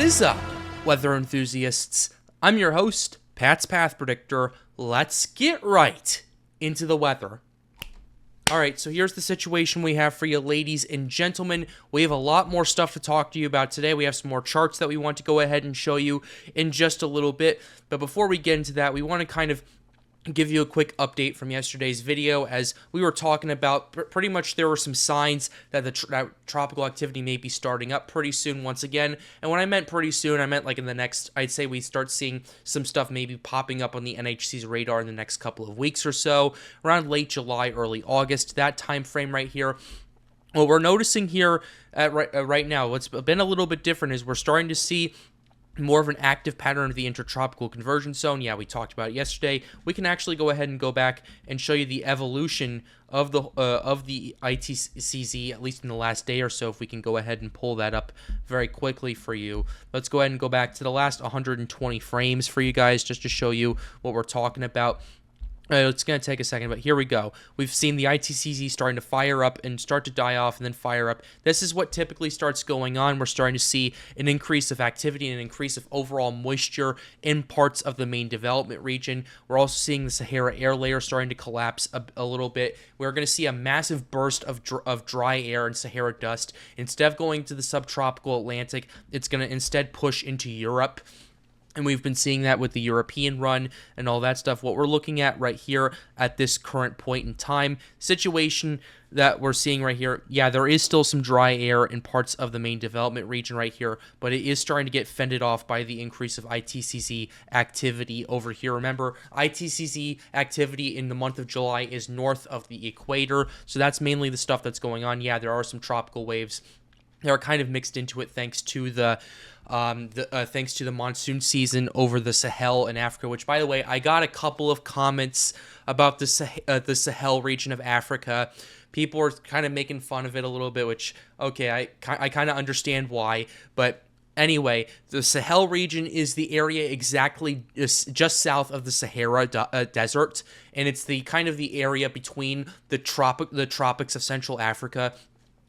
is up, weather enthusiasts? I'm your host, Pat's Path Predictor. Let's get right into the weather. Alright, so here's the situation we have for you, ladies and gentlemen. We have a lot more stuff to talk to you about today. We have some more charts that we want to go ahead and show you in just a little bit. But before we get into that, we want to kind of give you a quick update from yesterday's video. As we were talking about, pretty much there were some signs that that tropical activity may be starting up pretty soon once again. And when I meant pretty soon, I meant like in the next, I'd say we start seeing some stuff maybe popping up on the NHC's radar in the next couple of weeks or so, around late July, early August, that time frame right here. What we're noticing here right now, what's been a little bit different is we're starting to see more of an active pattern of the intertropical conversion zone. Yeah, we talked about it yesterday. We can actually go ahead and go back and show you the evolution of the ITCZ, at least in the last day or so, if we can go ahead and pull that up very quickly for you. Let's go ahead and go back to the last 120 frames for you guys, just to show you what we're talking about. It's going to take a second, but here we go. We've seen the ITCZ starting to fire up and start to die off and then fire up. This is what typically starts going on. We're starting to see an increase of activity and an increase of overall moisture in parts of the main development region. We're also seeing the Sahara air layer starting to collapse a little bit. We're going to see a massive burst of dry air and Sahara dust. Instead of going to the subtropical Atlantic, it's going to instead push into Europe. And we've been seeing that with the European run and all that stuff. What we're looking at right here at this current point in time, situation that we're seeing right here, yeah, there is still some dry air in parts of the main development region right here, but it is starting to get fended off by the increase of ITCZ activity over here. Remember, ITCZ activity in the month of July is north of the equator, so that's mainly the stuff that's going on. Yeah, there are some tropical waves that are kind of mixed into it thanks to the monsoon season over the Sahel in Africa, which, by the way, I got a couple of comments about the Sahel region of Africa. People were kind of making fun of it a little bit, which, okay, I kind of understand why, but anyway, the Sahel region is the area exactly just south of the Sahara desert, and it's the kind of the area between the tropics of Central Africa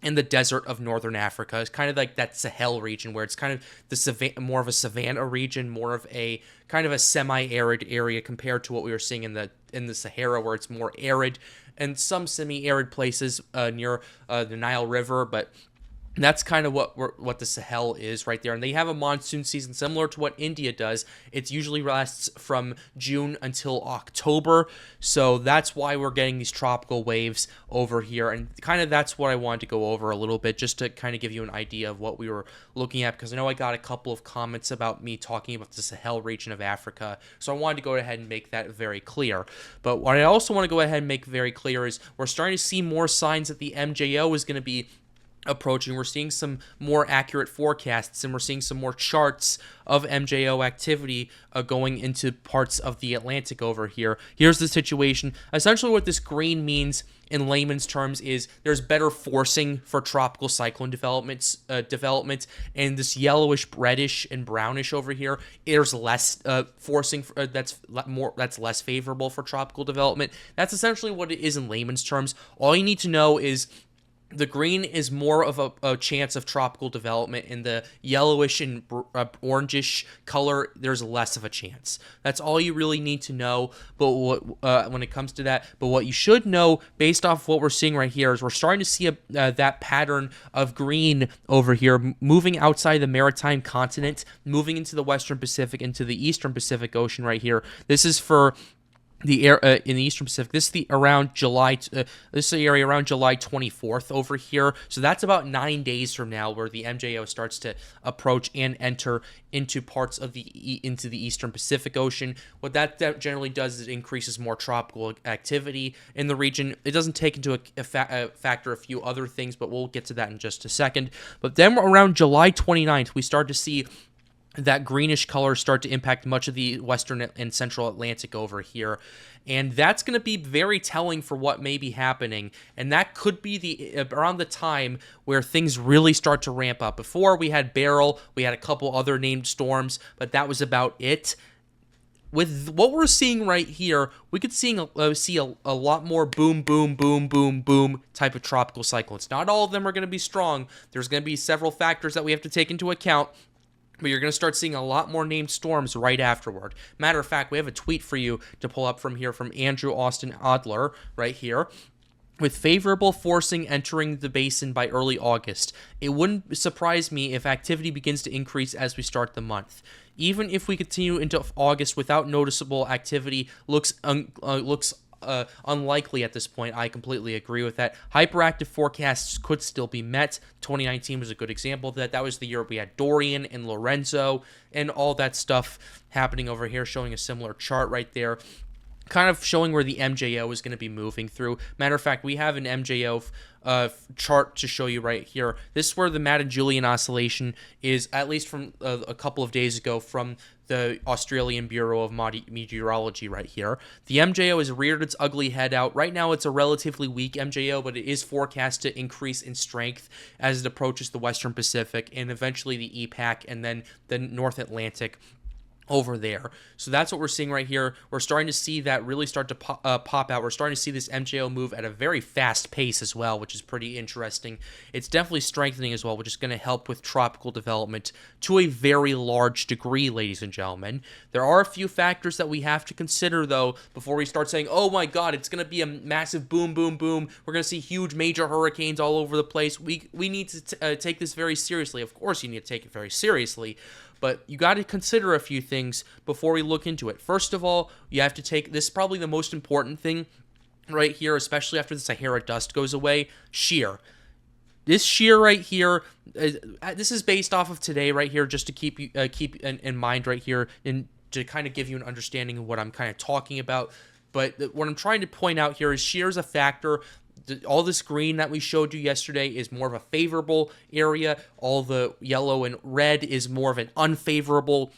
and the desert of northern Africa. It's kind of like that Sahel region where it's kind of the more of a savanna region, more of a kind of a semi-arid area compared to what we were seeing in the Sahara, where it's more arid and some semi-arid places near the Nile River, but that's kind of what the Sahel is right there. And they have a monsoon season similar to what India does. It usually lasts from June until October. So that's why we're getting these tropical waves over here. And kind of that's what I wanted to go over a little bit, just to kind of give you an idea of what we were looking at, because I know I got a couple of comments about me talking about the Sahel region of Africa. So I wanted to go ahead and make that very clear. But what I also want to go ahead and make very clear is we're starting to see more signs that the MJO is going to be approaching. We're seeing some more accurate forecasts, and we're seeing some more charts of MJO activity going into parts of the Atlantic over here. Here's the situation. Essentially what this green means in layman's terms is there's better forcing for tropical cyclone development, and this yellowish, reddish, and brownish over here, there's less forcing that's less favorable for tropical development. That's essentially what it is in layman's terms. All you need to know is the green is more of a chance of tropical development. In the yellowish and orangish color, there's less of a chance. That's all you really need to know. But when it comes to that, but what you should know based off what we're seeing right here is we're starting to see that pattern of green over here moving outside the maritime continent, moving into the Western Pacific, into the Eastern Pacific Ocean right here. This is for the air in the Eastern Pacific. This is the around July. This is the area around July 24th over here. So that's about 9 days from now, where the MJO starts to approach and enter into parts of the Eastern Pacific Ocean. What that generally does is it increases more tropical activity in the region. It doesn't take into a factor a few other things, but we'll get to that in just a second. But then around July 29th, we start to see that greenish color start to impact much of the western and central Atlantic over here. And that's going to be very telling for what may be happening. And that could be around the time where things really start to ramp up. Before, we had Beryl, we had a couple other named storms, but that was about it. With what we're seeing right here, we could see a lot more boom, boom, boom, boom, boom type of tropical cyclones. Not all of them are going to be strong. There's going to be several factors that we have to take into account. but you're going to start seeing a lot more named storms right afterward. Matter of fact, we have a tweet for you to pull up from here from Andrew Austin Adler right here. With favorable forcing entering the basin by early August, it wouldn't surprise me if activity begins to increase as we start the month. Even if we continue into August without noticeable activity, looks unlikely at this point. I completely agree with that. Hyperactive forecasts could still be met. 2019 was a good example of that. That was the year we had Dorian and Lorenzo and all that stuff happening over here, showing a similar chart right there, kind of showing where the MJO is going to be moving through. Matter of fact, we have an MJO chart to show you right here. This is where the Madden-Julian oscillation is, at least from a couple of days ago, from the Australian Bureau of Meteorology right here. The MJO has reared its ugly head out. Right now, it's a relatively weak MJO, but it is forecast to increase in strength as it approaches the Western Pacific and eventually the EPAC and then the North Atlantic over there. So that's what we're seeing right here. We're starting to see that really start to pop out. We're starting to see this MJO move at a very fast pace as well, which is pretty interesting. It's definitely strengthening as well, which is going to help with tropical development to a very large degree, ladies and gentlemen. There are a few factors that we have to consider, though, before we start saying, oh my god, it's going to be a massive boom, boom, boom. We're going to see huge major hurricanes all over the place. We need to take this very seriously. Of course, you need to take it very seriously. But you got to consider a few things before we look into it. First of all, you have to take, this is probably the most important thing right here, especially after the Sahara dust goes away, shear. This shear right here, this is based off of today right here, just to keep in mind right here, and to kind of give you an understanding of what I'm kind of talking about. But what I'm trying to point out here is shear is a factor. All this green that we showed you yesterday is more of a favorable area. All the yellow and red is more of an unfavorable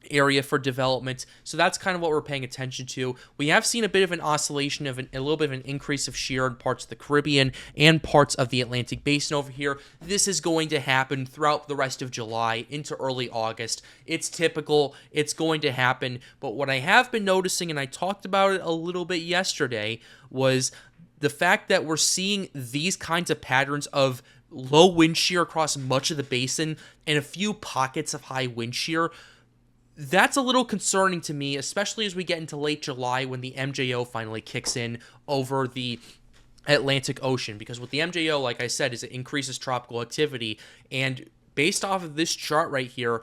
area for development. So that's kind of what we're paying attention to. We have seen a bit of an oscillation of a little bit of an increase of shear in parts of the Caribbean and parts of the Atlantic Basin over here. This is going to happen throughout the rest of July into early August. It's typical. It's going to happen. But what I have been noticing, and I talked about it a little bit yesterday, was the fact that we're seeing these kinds of patterns of low wind shear across much of the basin and a few pockets of high wind shear. That's a little concerning to me, especially as we get into late July when the MJO finally kicks in over the Atlantic Ocean. Because with the MJO, like I said, is it increases tropical activity. And based off of this chart right here,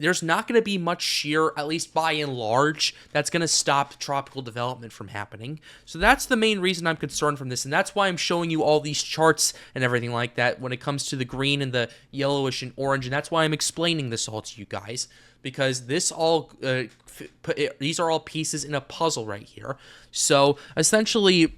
there's not going to be much shear, at least by and large, that's going to stop tropical development from happening. So that's the main reason I'm concerned from this, and that's why I'm showing you all these charts and everything like that when it comes to the green and the yellowish and orange, and that's why I'm explaining this all to you guys, because this all these are all pieces in a puzzle right here. So essentially,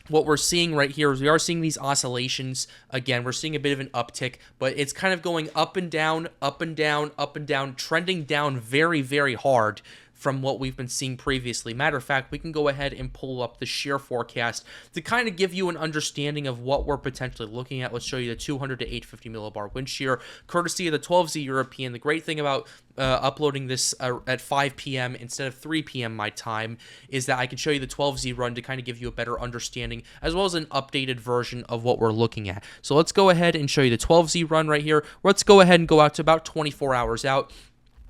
what we're seeing right here is we are seeing these oscillations. Again, we're seeing a bit of an uptick, but it's kind of going up and down, up and down, up and down, trending down very, very hard from what we've been seeing previously. Matter of fact, we can go ahead and pull up the shear forecast to kind of give you an understanding of what we're potentially looking at. Let's show you the 200 to 850 millibar wind shear, courtesy of the 12Z European. The great thing about uploading this at 5 p.m. instead of 3 p.m. my time is that I can show you the 12Z run to kind of give you a better understanding, as well as an updated version of what we're looking at. So let's go ahead and show you the 12Z run right here. Let's go ahead and go out to about 24 hours out.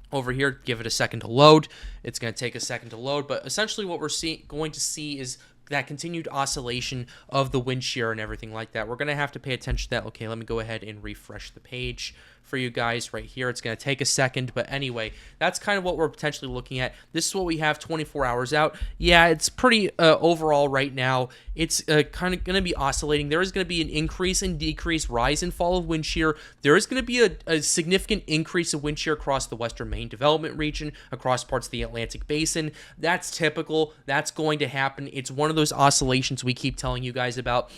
Over here, give it a second to load. It's going to take a second to load, but essentially what we're going to see is that continued oscillation of the wind shear and everything like that. We're going to have to pay attention to that. Okay, let me go ahead and refresh the page for you guys right here. It's going to take a second, but anyway, that's kind of what we're potentially looking at. This is what we have 24 hours out. Yeah, it's pretty overall right now. It's kind of going to be oscillating. There is going to be an increase and decrease, rise and fall of wind shear. There is going to be a significant increase of wind shear across the western Maine development region, across parts of the Atlantic Basin. That's typical. That's going to happen. It's one of those oscillations we keep telling you guys about.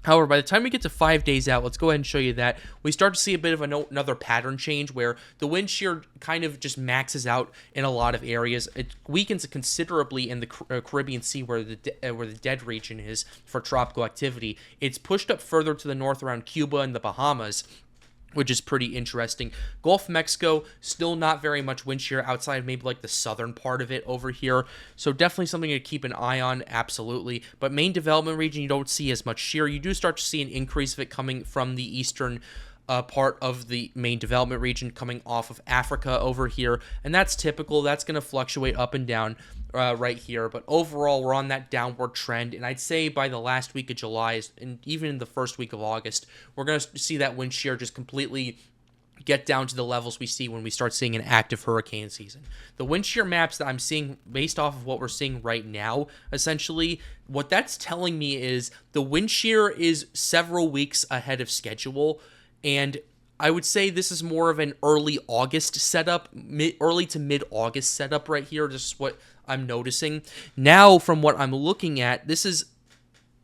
However, by the time we get to 5 days out, let's go ahead and show you that, we start to see a bit of another pattern change where the wind shear kind of just maxes out in a lot of areas. It weakens considerably in the Caribbean Sea where the dead region is for tropical activity. It's pushed up further to the north around Cuba and the Bahamas, which is pretty interesting. Gulf of Mexico, still not very much wind shear outside maybe like the southern part of it over here. So definitely something to keep an eye on, absolutely. But Maine development region, you don't see as much shear. You do start to see an increase of it coming from the eastern part of the main development region coming off of Africa over here, and that's typical. That's going to fluctuate up and down right here, but overall we're on that downward trend, and I'd say by the last week of July and even in the first week of August, we're going to see that wind shear just completely get down to the levels we see when we start seeing an active hurricane season. The wind shear maps that I'm seeing based off of what we're seeing right now, essentially, what that's telling me is the wind shear is several weeks ahead of schedule, and I would say this is more of an early August setup, early to mid-August setup right here. This is what I'm noticing. Now, from what I'm looking at, this is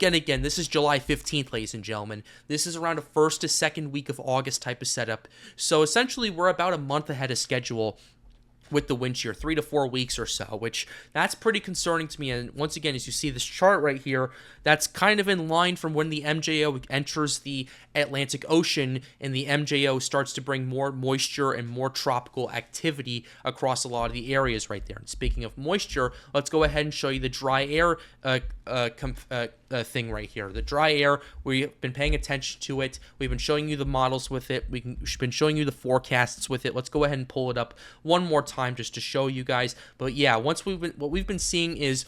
Again, this is July 15th, ladies and gentlemen. This is around a first to second week of August type of setup. So essentially, we're about a month ahead of schedule with the wind shear, 3 to 4 weeks or so, which that's pretty concerning to me. And once again, as you see this chart right here, that's kind of in line from when the MJO enters the Atlantic Ocean and the MJO starts to bring more moisture and more tropical activity across a lot of the areas right there. And speaking of moisture, let's go ahead and show you the dry air thing right here. The dry air, we've been paying attention to it. We've been showing you the models with it. We've been showing you the forecasts with it. Let's go ahead and pull it up one more time just to show you guys. But yeah, what we've been seeing is,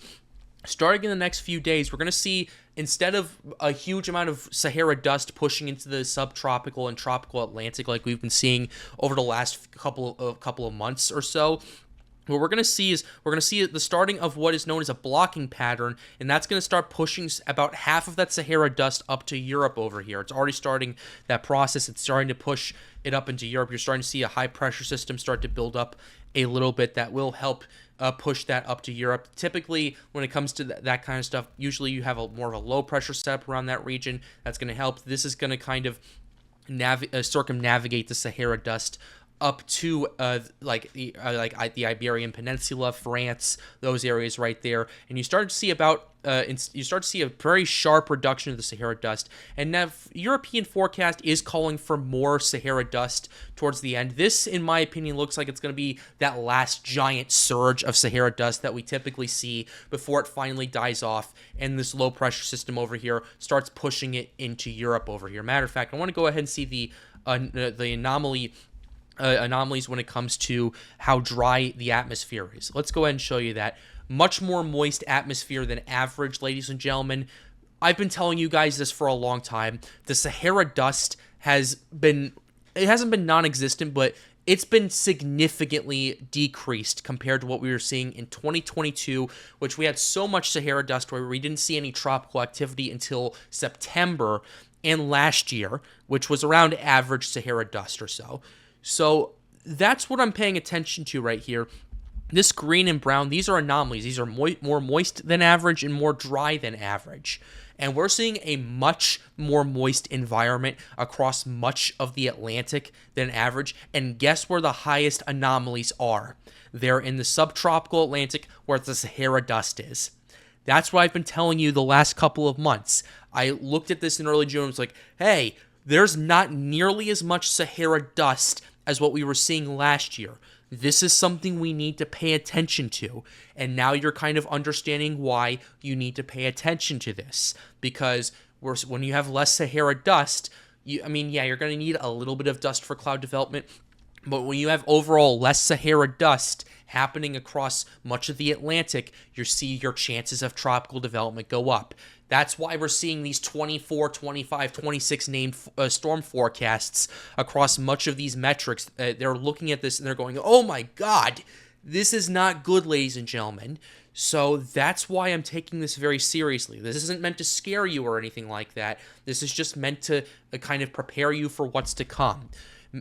starting in the next few days, we're going to see, instead of a huge amount of Sahara dust pushing into the subtropical and tropical Atlantic like we've been seeing over the last couple of months or so, what we're going to see is the starting of what is known as a blocking pattern, and that's going to start pushing about half of that Sahara dust up to Europe over here. It's already starting that process. It's starting to push it up into Europe. You're starting to see a high pressure system start to build up a little bit that will help push that up to Europe. Typically, when it comes to that kind of stuff, usually you have more of a low pressure setup around that region. That's going to help. This is going to kind of circumnavigate the Sahara dust up to the Iberian Peninsula, France, those areas right there, and you start to see a very sharp reduction of the Sahara dust. And now, European forecast is calling for more Sahara dust towards the end. This, in my opinion, looks like it's going to be that last giant surge of Sahara dust that we typically see before it finally dies off, and this low pressure system over here starts pushing it into Europe over here. Matter of fact, I want to go ahead and see the anomalies when it comes to how dry the atmosphere is. Let's go ahead and show you that. Much more moist atmosphere than average, ladies and gentlemen. I've been telling you guys this for a long time. The Sahara dust hasn't been non-existent, but it's been significantly decreased compared to what we were seeing in 2022, which we had so much Sahara dust where we didn't see any tropical activity until September, and last year, which was around average Sahara dust or so. So that's what I'm paying attention to right here. This green and brown, these are anomalies. These are more moist than average and more dry than average. And we're seeing a much more moist environment across much of the Atlantic than average. And guess where the highest anomalies are? They're in the subtropical Atlantic where the Sahara dust is. That's what I've been telling you the last couple of months. I looked at this in early June and was like, hey, there's not nearly as much Sahara dust as what we were seeing last year. This is something we need to pay attention to. And now you're kind of understanding why you need to pay attention to this. Because when you have less Sahara dust, you're going to need a little bit of dust for cloud development. But when you have overall less Sahara dust happening across much of the Atlantic, you see your chances of tropical development go up. That's why we're seeing these 24, 25, 26 named storm forecasts across much of these metrics. They're looking at this and they're going, oh my God, this is not good, ladies and gentlemen. So that's why I'm taking this very seriously. This isn't meant to scare you or anything like that. This is just meant to kind of prepare you for what's to come.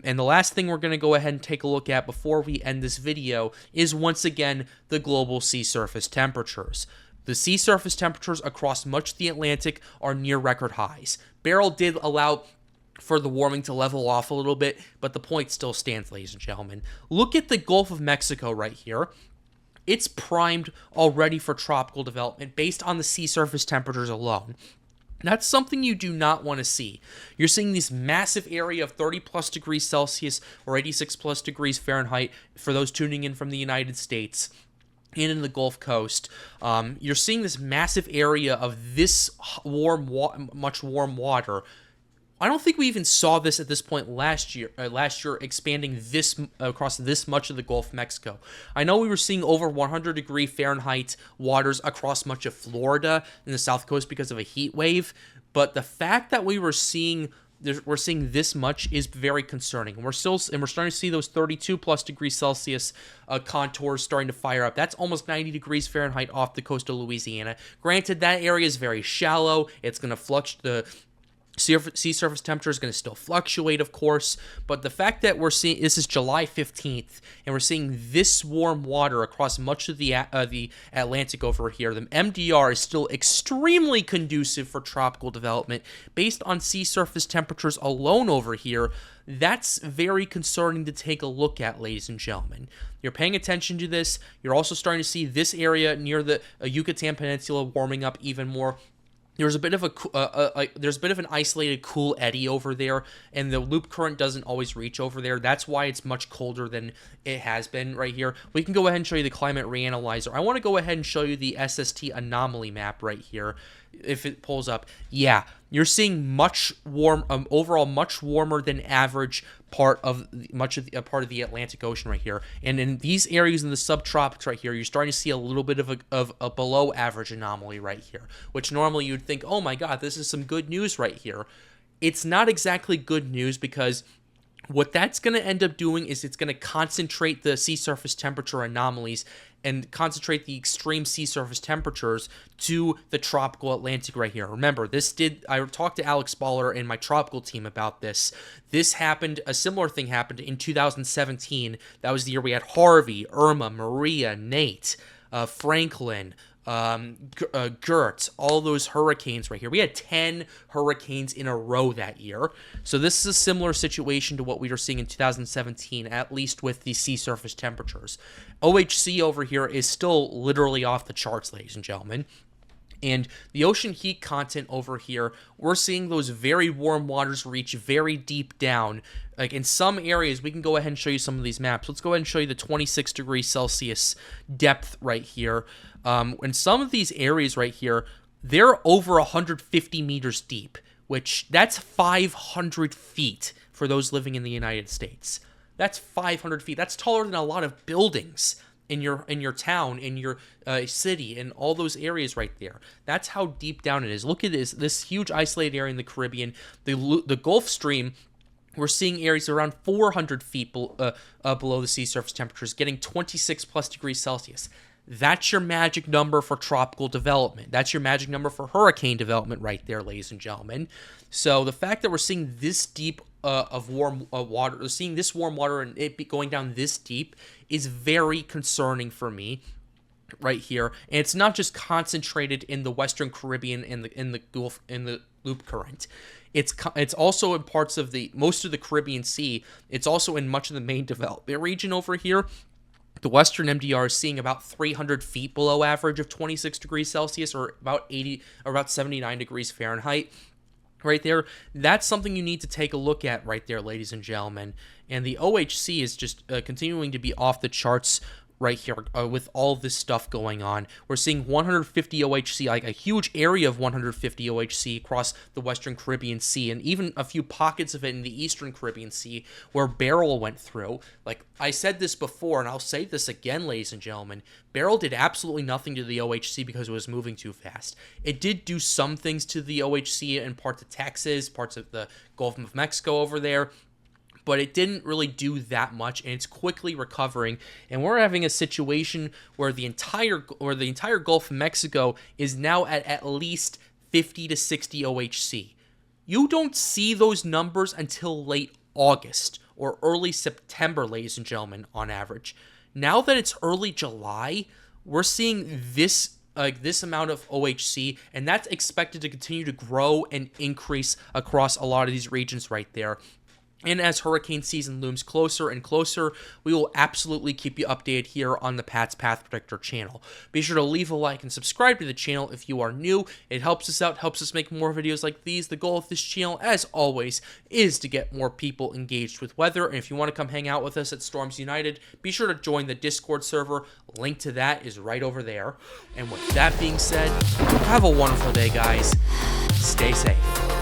And the last thing we're going to go ahead and take a look at before we end this video is, once again, the global sea surface temperatures. The sea surface temperatures across much of the Atlantic are near record highs. Beryl did allow for the warming to level off a little bit, but the point still stands, ladies and gentlemen. Look at the Gulf of Mexico right here. It's primed already for tropical development based on the sea surface temperatures alone. That's something you do not want to see. You're seeing this massive area of 30 plus degrees Celsius or 86 plus degrees Fahrenheit for those tuning in from the United States and in the Gulf Coast. You're seeing this massive area of this much warm water I don't think we even saw this at this point last year. Expanding this across this much of the Gulf of Mexico. I know we were seeing over 100-degree Fahrenheit waters across much of Florida and the South Coast because of a heat wave, but the fact that we're seeing this much is very concerning. We're starting to see those 32+ degrees Celsius contours starting to fire up. That's almost 90 degrees Fahrenheit off the coast of Louisiana. Granted, that area is very shallow. It's going to fluctuate. The sea surface temperature is going to still fluctuate, of course, but the fact that we're seeing, this is July 15th, and we're seeing this warm water across much of the Atlantic over here, the MDR is still extremely conducive for tropical development based on sea surface temperatures alone over here. That's very concerning to take a look at, ladies and gentlemen. You're paying attention to this. You're also starting to see this area near the Yucatan Peninsula warming up even more. There's a bit of an isolated cool eddy over there, and the loop current doesn't always reach over there. That's why it's much colder than it has been right here. We can go ahead and show you the climate reanalyzer. I want to go ahead and show you the SST anomaly map right here. If it pulls up, yeah, you're seeing overall much warmer than average part of the Atlantic Ocean right here. And in these areas in the subtropics right here, you're starting to see a little bit of a below average anomaly right here, which normally you'd think, oh my God, this is some good news right here. It's not exactly good news, because what that's going to end up doing is it's going to concentrate the sea surface temperature anomalies and concentrate the extreme sea surface temperatures to the tropical Atlantic right here. Remember, I talked to Alex Baller and my tropical team about this. A similar thing happened in 2017. That was the year we had Harvey, Irma, Maria, Nate, Franklin, Gert, all those hurricanes right here. We had 10 hurricanes in a row that year. So this is a similar situation to what we were seeing in 2017, at least with the sea surface temperatures. OHC over here is still literally off the charts, ladies and gentlemen. And the ocean heat content over here, we're seeing those very warm waters reach very deep down. Like in some areas, we can go ahead and show you some of these maps. Let's go ahead and show you the 26 degrees Celsius depth right here. In some of these areas right here, they're over 150 meters deep, which that's 500 feet for those living in the United States. That's 500 feet. That's taller than a lot of buildings in your town, in your city, in all those areas right there. That's how deep down it is. Look at this huge isolated area in the Caribbean. The Gulf Stream, we're seeing areas around 400 feet below the sea surface temperatures, getting 26+ degrees Celsius. That's your magic number for tropical development. That's your magic number for hurricane development right there, ladies and gentlemen. So the fact that we're seeing this deep of warm water, seeing this warm water and it going down this deep is very concerning for me right here. And it's not just concentrated in the Western Caribbean and in the Gulf, in the loop current. It's also in parts of most of the Caribbean Sea. It's also in much of the main development region over here. The Western MDR is seeing about 300 feet below average of 26 degrees Celsius, or about 79 degrees Fahrenheit. Right there, that's something you need to take a look at right there, ladies and gentlemen. And the OHC is just continuing to be off the charts right here with all this stuff going on. We're seeing 150 OHC, like a huge area of 150 OHC across the Western Caribbean Sea, and even a few pockets of it in the Eastern Caribbean Sea where Beryl went through. Like I said this before, and I'll say this again, ladies and gentlemen, Beryl did absolutely nothing to the OHC because it was moving too fast. It did do some things to the OHC in parts of Texas, parts of the Gulf of Mexico over there, but it didn't really do that much, and it's quickly recovering. And we're having a situation where the entire Gulf of Mexico is now at least 50 to 60 OHC. You don't see those numbers until late August or early September, ladies and gentlemen, on average. Now that it's early July, we're seeing this amount of OHC, and that's expected to continue to grow and increase across a lot of these regions right there. And as hurricane season looms closer and closer, we will absolutely keep you updated here on the Pat's Path Predictor channel. Be sure to leave a like and subscribe to the channel if you are new. It helps us out, helps us make more videos like these. The goal of this channel, as always, is to get more people engaged with weather. And if you want to come hang out with us at Storms United, be sure to join the Discord server. Link to that is right over there. And with that being said, have a wonderful day, guys. Stay safe.